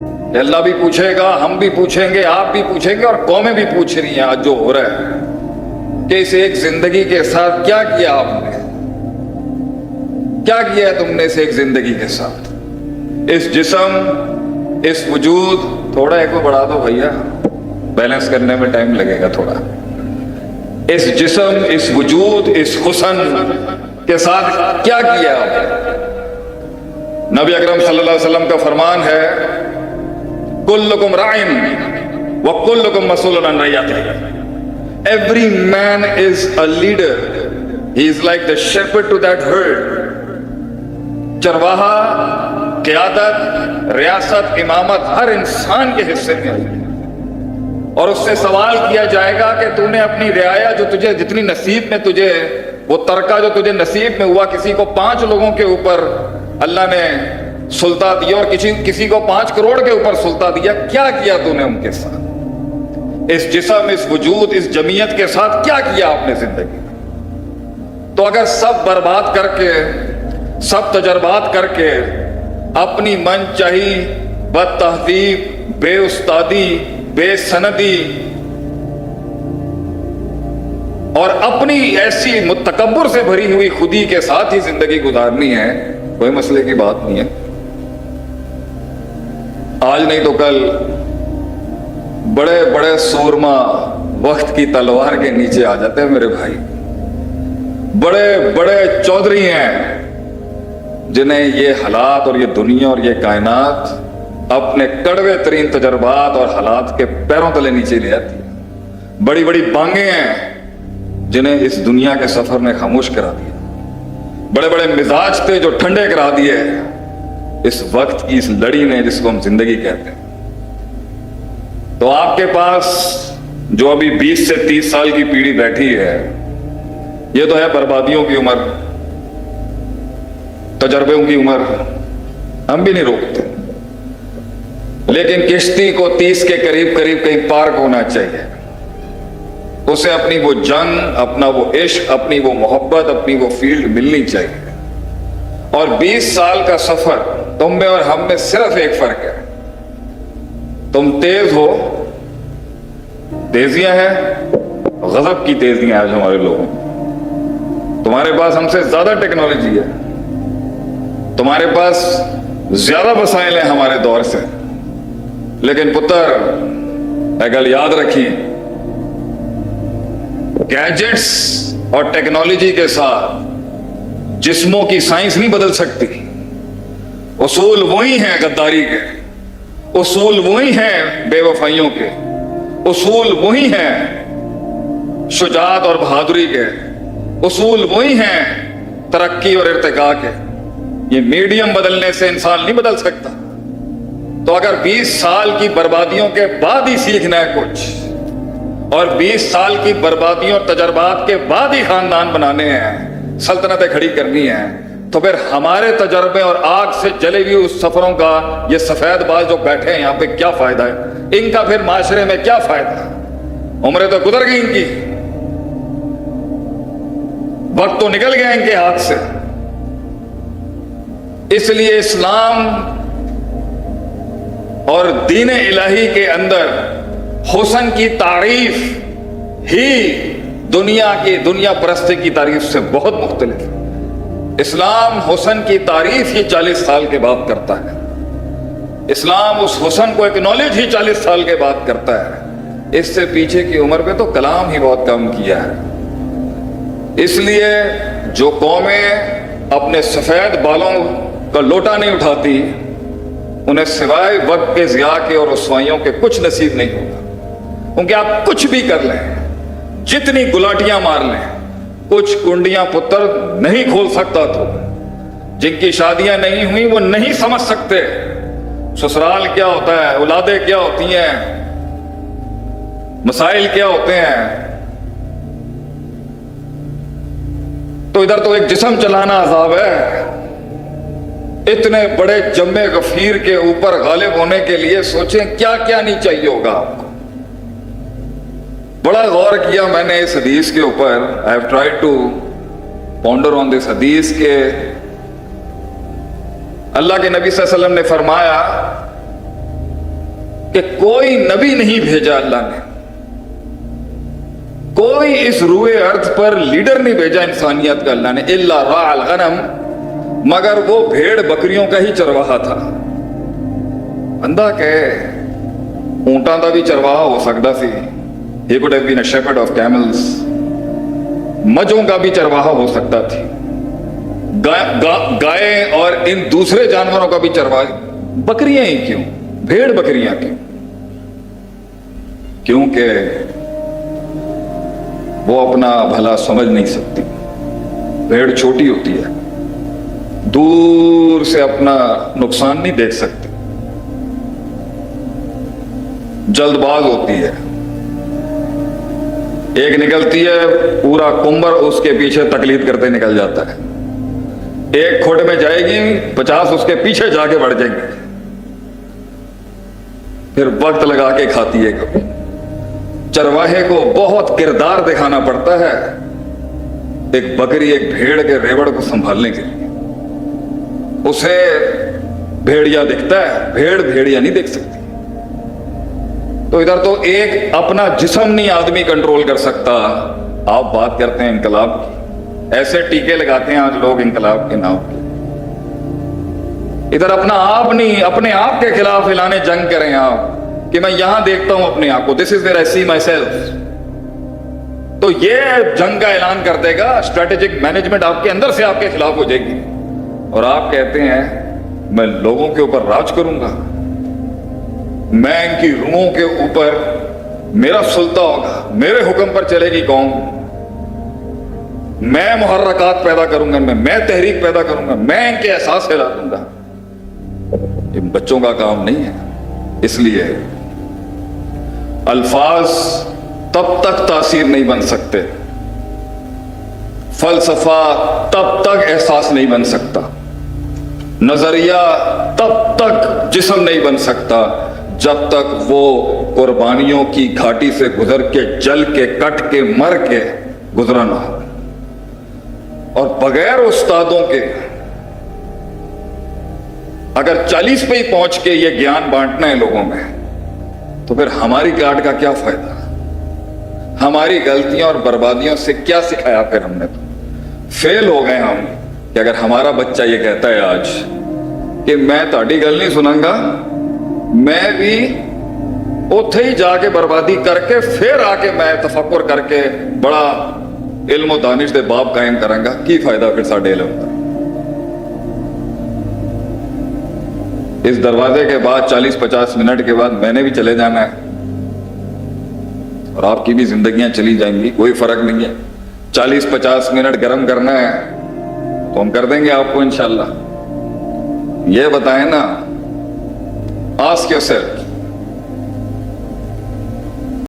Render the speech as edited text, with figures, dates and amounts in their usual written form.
اللہ بھی پوچھے گا, ہم بھی پوچھیں گے, آپ بھی پوچھیں گے, اور قومیں بھی پوچھ رہی ہیں آج جو ہو رہا ہے کہ اس ایک زندگی کے ساتھ کیا کیا آپ نے, کیا کیا ہے تم نے اس ایک زندگی کے ساتھ. اس جسم, اس وجود, تھوڑا ایک کو بڑھا دو بھیا, بیلنس کرنے میں ٹائم لگے گا تھوڑا. اس جسم, اس وجود, اس حسن کے ساتھ کیا کیا آپ نے. نبی اکرم صلی اللہ علیہ وسلم کا فرمان ہے, کلکم راعٍ وکلکم مسئول عن رعیتہ. Every man is a leader. He is like the shepherd to that herd. چرواہا, قیادت, ریاست, امامت ہر انسان کے حصے میں ہے, اور اس سے سوال کیا جائے گا کہ تو نے اپنی رعایا جو تجھے جتنی نصیب میں تجھے, وہ ترکہ جو تجھے نصیب میں ہوا, کسی کو 5 لوگوں کے اوپر اللہ نے سلطہ دیا اور کسی کو 5 کروڑ کے اوپر سلطہ دیا, کیا کیا تو نے ان کے ساتھ, اس جسم, اس وجود, اس جمعیت کے ساتھ کیا کیا آپ نے زندگی. تو اگر سب برباد کر کے, سب تجربات کر کے, اپنی من چاہی بد تہذیب, بے استادی, بے سندی اور اپنی ایسی متکبر سے بھری ہوئی خودی کے ساتھ ہی زندگی گزارنی ہے, کوئی مسئلے کی بات نہیں ہے. آج نہیں تو کل بڑے بڑے سورما وقت کی تلوار کے نیچے آ جاتے ہیں میرے بھائی. بڑے بڑے چودھری ہیں جنہیں یہ حالات اور یہ دنیا اور یہ کائنات اپنے کڑوے ترین تجربات اور حالات کے پیروں تلے نیچے لے آتی ہے. بڑی بڑی بانگیں ہیں جنہیں اس دنیا کے سفر نے خاموش کرا دیا. بڑے بڑے مزاج تھے جو ٹھنڈے کرا دیے اس وقت کی اس لڑی نے جس کو ہم زندگی کہتے ہیں. تو آپ کے پاس جو ابھی 20 سے 30 سال کی پیڑھی بیٹھی ہے, یہ تو ہے بربادیوں کی عمر, تجربوں کی عمر, ہم بھی نہیں روکتے, لیکن کشتی کو 30 کے قریب کہیں پارک ہونا چاہیے. اسے اپنی وہ جنگ, اپنا وہ عشق, اپنی وہ محبت, اپنی وہ فیلڈ ملنی چاہیے. اور 20 سال کا سفر تم میں اور ہم میں صرف ایک فرق ہے, تم تیز ہو, تیزیاں ہیں, غضب کی تیزیاں آج ہمارے لوگوں. تمہارے پاس ہم سے زیادہ ٹیکنالوجی ہے, تمہارے پاس زیادہ وسائل ہیں ہمارے دور سے, لیکن پتر ایک گل یاد رکھیے, گیجٹس اور ٹیکنالوجی کے ساتھ جسموں کی سائنس نہیں بدل سکتی. اصول وہی ہیں غداری کے, اصول وہی ہیں بے وفائیوں کے, اصول وہی ہیں شجاعت اور بہادری کے, اصول وہی ہیں ترقی اور ارتقاء کے. یہ میڈیم بدلنے سے انسان نہیں بدل سکتا. تو اگر 20 سال کی بربادیوں کے بعد ہی سیکھنا ہے کچھ, اور 20 سال کی بربادیوں اور تجربات کے بعد ہی خاندان بنانے ہیں, سلطنتیں کھڑی کرنی ہیں, تو پھر ہمارے تجربے اور آگ سے جلے ہوئے اس سفروں کا یہ سفید باز جو بیٹھے ہیں یہاں پہ کیا فائدہ ہے, ان کا پھر معاشرے میں کیا فائدہ ہے. عمریں تو گزر گئی ان کی, وقت تو نکل گیا ان کے ہاتھ سے. اس لیے اسلام اور دین الہی کے اندر حسن کی تعریف ہی دنیا پرستی کی تعریف سے بہت مختلف ہے. اسلام حسن کی تعریف ہی 40 سال کے بعد کرتا ہے. اسلام اس حسن کو ایکنالج ہی 40 سال کے بعد کرتا ہے. اس سے پیچھے کی عمر پہ تو کلام ہی بہت کم کیا ہے. اس لیے جو قومیں اپنے سفید بالوں کا لوٹا نہیں اٹھاتی, انہیں سوائے وقت کے ضیاع کے اور رسوائیوں کے کچھ نصیب نہیں ہوتا. کیونکہ آپ کچھ بھی کر لیں, جتنی گلاٹیاں مار لیں, کچھ کنڈیاں پتر نہیں کھول سکتا. تو جن کی شادیاں نہیں ہوئی وہ نہیں سمجھ سکتے سسرال کیا ہوتا ہے, اولادیں کیا ہوتی ہیں, مسائل کیا ہوتے ہیں. تو ادھر تو ایک جسم چلانا عذاب ہے. اتنے بڑے جمع غفیر کے اوپر غالب ہونے کے لیے سوچیں کیا کیا نہیں چاہیے ہوگا آپ کو. بڑا غور کیا میں نے اس حدیث کے اوپر. I have tried to ponder on this حدیث کے اللہ کے نبی صلی اللہ علیہ وسلم نے فرمایا کہ کوئی نبی نہیں بھیجا اللہ نے, کوئی اس روئے ارض پر لیڈر نہیں بھیجا انسانیت کا اللہ نے, الا راع الغنم, مگر وہ بھیڑ بکریوں کا ہی چرواہا تھا. بندہ کہ اونٹاں دا بھی چرواہا ہو سکتا سی, he could have been a shepherd of camels. مجھوں کا بھی چرواہا ہو سکتا تھی, گائے اور ان دوسرے جانوروں کا بھی چرواہا. بکریاں ہی کیوں, بھیڑ بکریاں کیوں؟ کیونکہ وہ اپنا بھلا سمجھ نہیں سکتی. بھیڑ چھوٹی ہوتی ہے, دور سے اپنا نقصان نہیں دیکھ سکتی, جلد باز ہوتی ہے. ایک نکلتی ہے پورا کنبر اس کے پیچھے تقلید کرتے نکل جاتا ہے, ایک کھوٹ میں جائے گی 50 اس کے پیچھے جا کے بڑھ جائیں گے, پھر وقت لگا کے کھاتی ہے. کبھی چرواہے کو بہت کردار دکھانا پڑتا ہے ایک بکری ایک بھیڑ کے ریوڑ کو سنبھالنے کے لیے. اسے بھیڑیا دکھتا ہے, بھیڑ بھیڑیا نہیں دیکھ سکتی. تو ادھر تو ایک اپنا جسم نہیں آدمی کنٹرول کر سکتا. آپ بات کرتے ہیں انقلاب کی, ایسے ٹیکے لگاتے ہیں آج لوگ انقلاب کے نام پہ. ادھر اپنا آپ نہیں, اپنے آپ کے خلاف اعلان جنگ کریں آپ کہ میں یہاں دیکھتا ہوں اپنے آپ کو, دس is where I C my self. تو یہ جنگ کا اعلان کر دے گا, اسٹریٹجک مینجمنٹ آپ کے اندر سے آپ کے خلاف ہو جائے گی. اور آپ کہتے ہیں میں لوگوں کے اوپر راج کروں گا, میں ان کی روحوں کے اوپر میرا سلطہ ہوگا, میرے حکم پر چلے گی قوم, میں محرکات پیدا کروں گا, میں تحریک پیدا کروں گا, میں ان کے احساس ہلا دوں گا. یہ بچوں کا کام نہیں ہے. اس لیے الفاظ تب تک تاثیر نہیں بن سکتے, فلسفہ تب تک احساس نہیں بن سکتا, نظریہ تب تک جسم نہیں بن سکتا جب تک وہ قربانیوں کی گھاٹی سے گزر کے, جل کے, کٹ کے, مر کے گزرا نہ ہو. اور بغیر استادوں کے اگر 40 پہ ہی پہنچ کے یہ گیان بانٹنا ہے لوگوں میں, تو پھر ہماری کاٹ کا کیا فائدہ؟ ہماری غلطیوں اور بربادیوں سے کیا سکھایا پھر ہم نے؟ تو فیل ہو گئے ہم کہ اگر ہمارا بچہ یہ کہتا ہے آج کہ میں تاڑی گل نہیں سنوں گا, میں بھی اتھے ہی جا کے بربادی کر کے پھر آ کے میں تفکر کر کے بڑا علم و دانش دے باب قائم کروں گا, کی فائدہ پھر ساڈے علم کا؟ اس دروازے کے بعد 40-50 منٹ کے بعد میں نے بھی چلے جانا ہے, اور آپ کی بھی زندگیاں چلی جائیں گی, کوئی فرق نہیں ہے. 40-50 منٹ گرم کرنا ہے تو ہم کر دیں گے آپ کو انشاءاللہ. یہ بتائیں نا, آسک یورسیلف